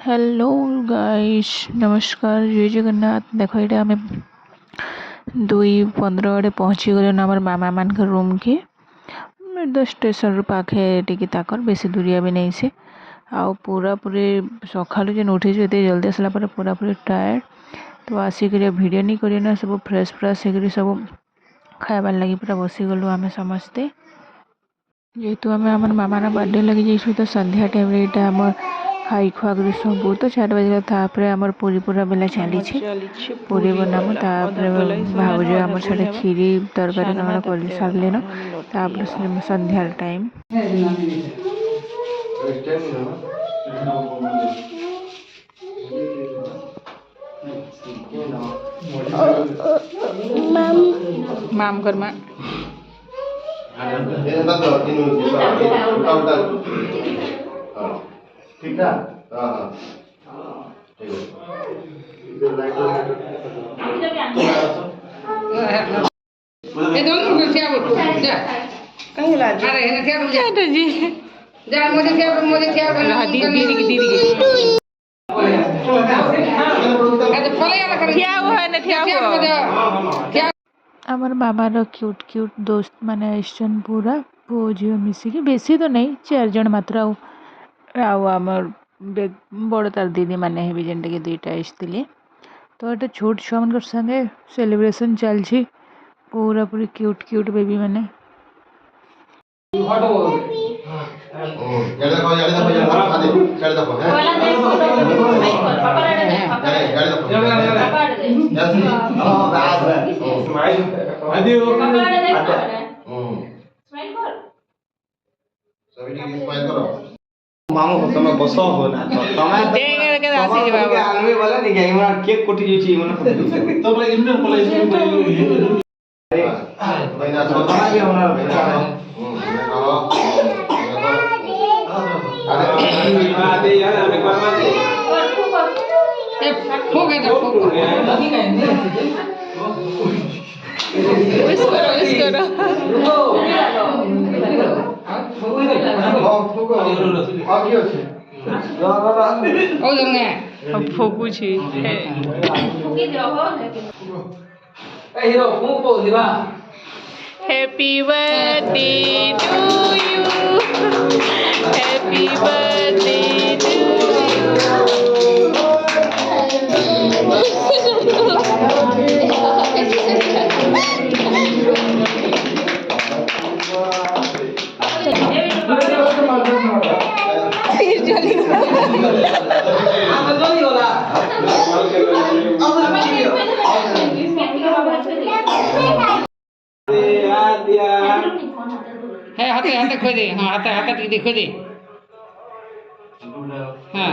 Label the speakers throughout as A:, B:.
A: Hello guys, नमस्कार, जय जगन्नाथ। देख ये आम 2:15 आड़े पहुँची गले आम मामा मान रूम के स्टेशन पाखे टी बेसी दूरिया भी नहीं से आउ पूरा पूरी सका जेन उठी जल्दी आसला पूरा पूरी टायर्ड। तो आसिक भिडियो नहीं करना सब फ्रेश फ्रेश हो सब खाबार लगी पूरा बसीगलु आम समस्ते जेहेतु आम आम मामार बर्थडे लगी जाइए। तो संध्या टाइम यहाँ खाई खुआ कर सब तो 4 बजे तापर आमर पूरी पूरा बेला चली पूरी बनामु भावुज आम से खीरी तरकारी कण कर सारे न संध्यार टाइम माम कर्मा ठीक है। आमर मामार क्यूट क्यूट दोस्त माने आइसन पूरा पुओ झील मिसिकी बेसी तो नहीं 4 जन मात्र आमर बड़ तार दीदी मैंने भी जेनटा कि 2टा आसते। तो ये छोट छुआ मान संगे सेलिब्रेशन चलती पूरा पूरी क्यूट क्यूट बेबी मैंने
B: मामू को तमे बस हो ना तमे
A: देंगे के आसी बाबा
B: आलमी वाला नहीं गई हमरा केक कोटी जेची मन तो बोले इमने बोले अरे भाईना तो तमे भी हमरा अरे यार हमें करवा दे ए फूक है तो फूक लगी कहीं इसको happy birthday to you, happy birthday to है हाथे हाथे खोई दे। हाँ हाथे हाथे देखो दे। हाँ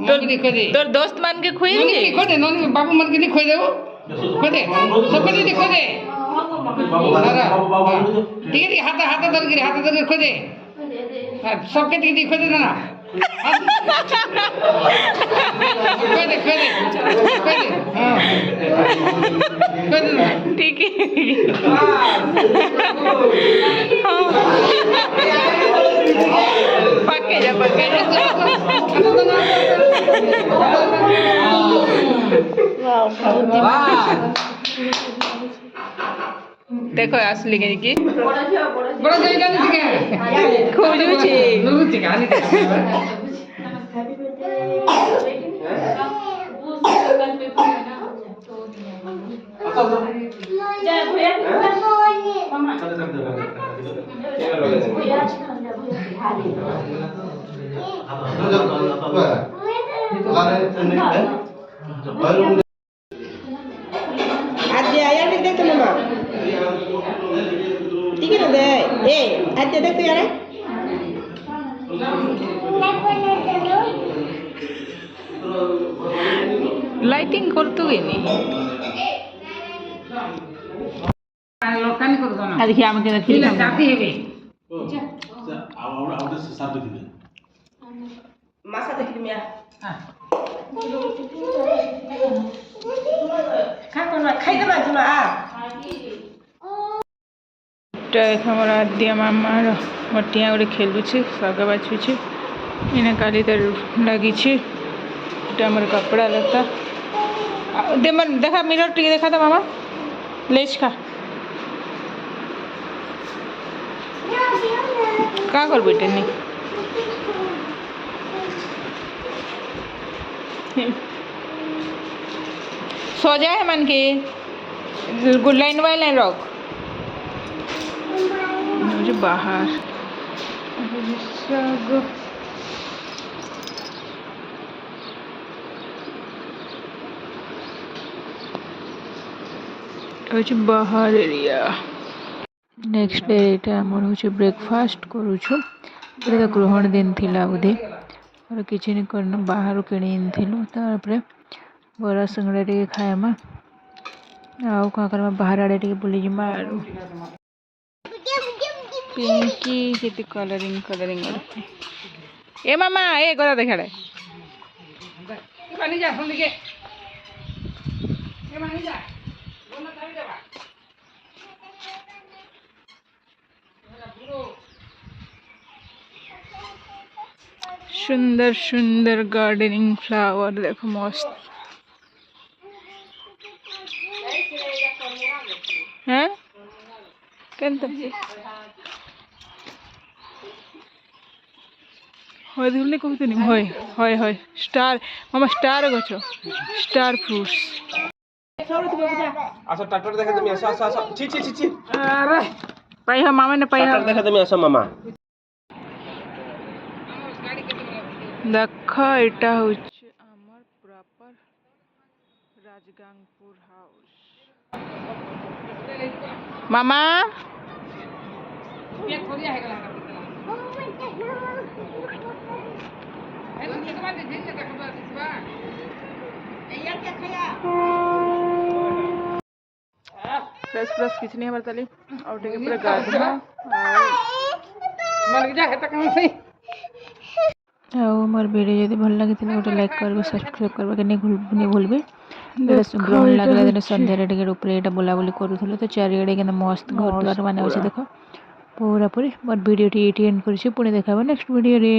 B: तो देखो दे तोर दोस्त मान के खोई दे देखो दे नोनी बाबू मान के नहीं खोई दे वो खोई दे सब के देखो दे ठीक है हाथे हाथे दर खोई दे सब के देखो दे ना खोई दे हाँ खोई दे ठीक है पक्के जा देखो असली के की बड़ा जायगा नहीं के खोजू छी नुरु छी गानी दे जा भैया मामा
C: आद्या यार देख तो मामा ठीक है ना दे ए आद्या देख तो यार
A: लाइटिंग करतो गेनी
B: लोकानी को दो ना
A: आ देखिए आम के देखिए
B: जाती है बे
D: आवडे साथ दिले
C: मासा देख लिया
B: हां
C: खा कोन खाइ दे माजुमा आ
A: हमारा आद्या मामार मटिया गोटे खेलुचे ଶାଗ ବାଛୁଛି ଏଇନା କାଲି ତାର ଲାଗିଛି এটা আমার कपड़ा लता दे मन देखा मिरर टी देखा था मामा लेच खा का कर बेटे नहीं सो जाए मन के गुड लाइन वाई लाइन रख मुझे बाहर হচ্ছে বাহার এরিয়া নেক্সট ডে এটা আমার হচ্ছে ব্রেকফাস্ট করুଛୁ এটা গ্রহণ দিন ଥିଲା ବୋଧେ আর କିଛି ନି କରିନ ବାହାରୁ କିଣି ଆଣିଥିଲୁ ତାପରେ ବରା ସିଙ୍ଗଡ଼ା ଟିକେ ଖାଇମା ଆଉ କ'ଣ କରିବା ବାହାର ଆଡ଼େ ଟିକେ ବୁଲିଯିମା ଆରୁ ପିଙ୍କି କେତେ କଲରିଂ ଏ ମାମା ଏ ଗଦା ଦେଖାଡ଼େ ପାନି ଯା ସନ୍ଦିକେ ଏ ମାନି ଯା सुंदर सुंदर गार्डनिंग फ्लावर देखो मस्त हैं केंत होय दिले कहतनी होय होय होय स्टार मामा स्टार गछो स्टार फ्रूट्स
B: আচ্ছা ট্রাক্টর দেখা তুমি আসো আসো আসো ছি ছি ছি ছি
A: अरे पाई हा मामा ने पाई हा
B: ট্রাক্টর দেখা তুমি আসো মামা
A: देख एटा होचे आमर प्रॉपर राजगांगपुर हाउस मामा फ्रेश फ्रेश किछ नहीं हमारे ताली और टेके पूरा गाधना मन जा है तक से ଆଉ ମୋର ଭିଡ଼ିଓ ଯଦି ଭଲ ଲାଗିଥିଲା ଗୋଟେ ଲାଇକ୍ କରିବେ ସବସ୍କ୍ରାଇବ୍ କରିବେ नहीं भूलबे ग्रहण लगला दिन सन्ध्यारे टिके ऊपर एटा बुलाबुली करूथलो तो चारिआडे केना मस्त घर द्वार माने अछि देखो पूरा पूरी मोर वीडियो टी एंड करिछि पुणी देखाबो नेक्स्ट वीडियो रे।